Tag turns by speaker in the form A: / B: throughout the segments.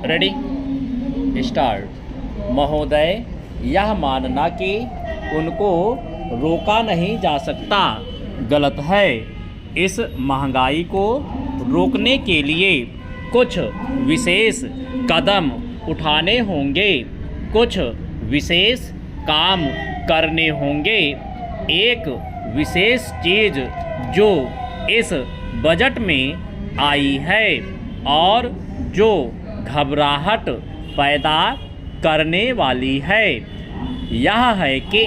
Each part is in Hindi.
A: Ready start. महोदय, यह मानना कि उनको रोका नहीं जा सकता गलत है। इस महंगाई को रोकने के लिए कुछ विशेष कदम उठाने होंगे, कुछ विशेष काम करने होंगे। एक विशेष चीज़ जो इस बजट में आई है और जो घबराहट पैदा करने वाली है, यह है कि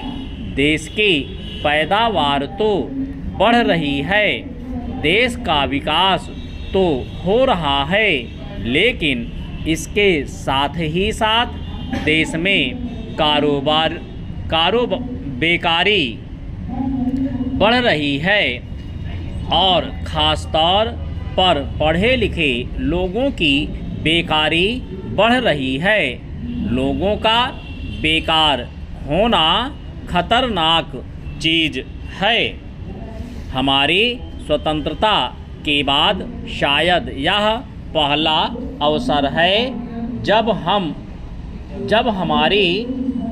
A: देश की पैदावार तो बढ़ रही है, देश का विकास तो हो रहा है, लेकिन इसके साथ ही साथ देश में बेकारी बढ़ रही है और ख़ास तौर पर पढ़े लिखे लोगों की बेकारी बढ़ रही है। लोगों का बेकार होना खतरनाक चीज़ है। हमारी स्वतंत्रता के बाद शायद यह पहला अवसर है जब हमारी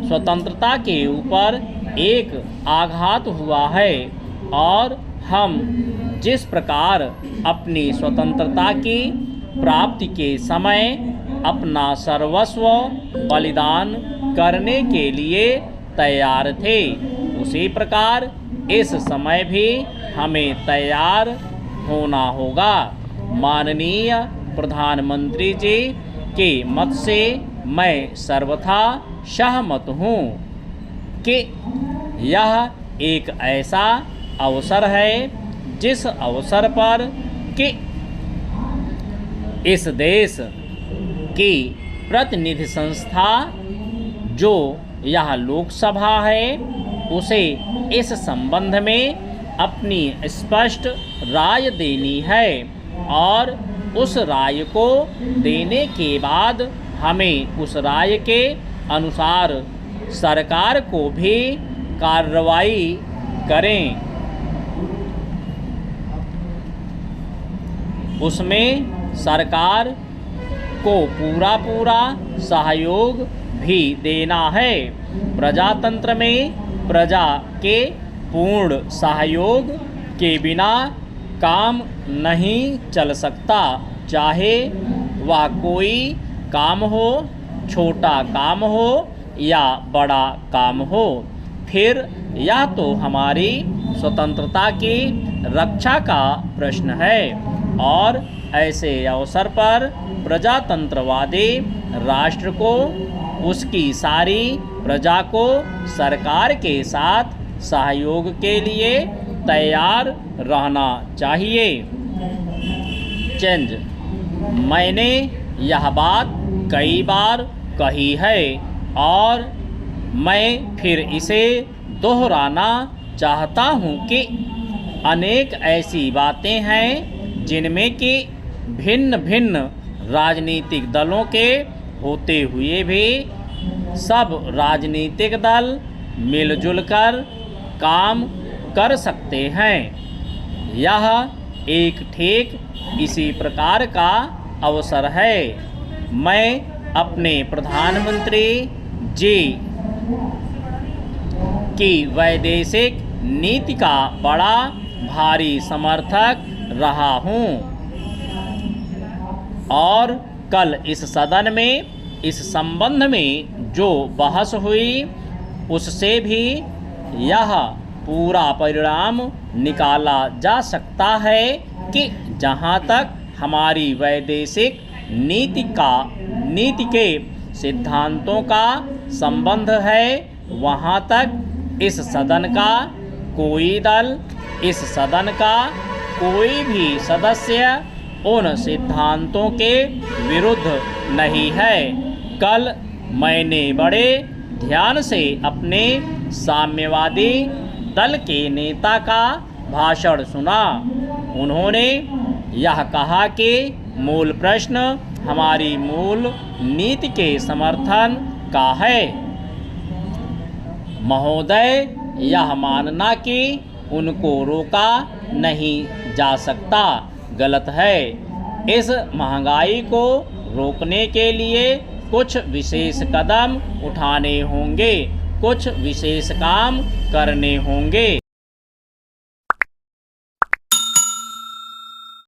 A: स्वतंत्रता के ऊपर एक आघात हुआ है और हम जिस प्रकार अपनी स्वतंत्रता की प्राप्ति के समय अपना सर्वस्व बलिदान करने के लिए तैयार थे, उसी प्रकार इस समय भी हमें तैयार होना होगा। माननीय प्रधानमंत्री जी के मत से मैं सर्वथा सहमत हूँ कि यह एक ऐसा अवसर है जिस अवसर पर कि इस देश की प्रतिनिधि संस्था जो यह लोकसभा है, उसे इस संबंध में अपनी स्पष्ट राय देनी है और उस राय को देने के बाद हमें उस राय के अनुसार सरकार को भी कार्रवाई करें, उसमें सरकार को पूरा सहयोग भी देना है। प्रजातंत्र में प्रजा के पूर्ण सहयोग के बिना काम नहीं चल सकता, चाहे वह कोई काम हो, छोटा काम हो या बड़ा काम हो। फिर यह तो हमारी स्वतंत्रता की रक्षा का प्रश्न है और ऐसे अवसर पर प्रजातंत्रवादी राष्ट्र को उसकी सारी प्रजा को सरकार के साथ सहयोग के लिए तैयार रहना चाहिए। चेंज। मैंने यह बात कई बार कही है और मैं फिर इसे दोहराना चाहता हूँ कि अनेक ऐसी बातें हैं जिनमें कि भिन्न भिन्न राजनीतिक दलों के होते हुए भी सब राजनीतिक दल मिलजुल कर काम कर सकते हैं। यह एक ठीक इसी प्रकार का अवसर है। मैं अपने प्रधानमंत्री जी की वैदेशिक नीति का बड़ा भारी समर्थक रहा हूँ और कल इस सदन में इस संबंध में जो बहस हुई उससे भी यह पूरा परिणाम निकाला जा सकता है कि जहाँ तक हमारी वैदेशिक नीति के सिद्धांतों का संबंध है, वहाँ तक इस सदन का कोई दल, इस सदन का कोई भी सदस्य उन सिद्धांतों के विरुद्ध नहीं है। कल मैंने बड़े ध्यान से अपने साम्यवादी दल के नेता का भाषण सुना। उन्होंने यह कहा कि मूल प्रश्न हमारी मूल नीति के समर्थन का है। महोदय, यह मानना कि उनको रोका नहीं जा सकता गलत है। इस महंगाई को रोकने के लिए कुछ विशेष कदम उठाने होंगे, कुछ विशेष काम करने होंगे।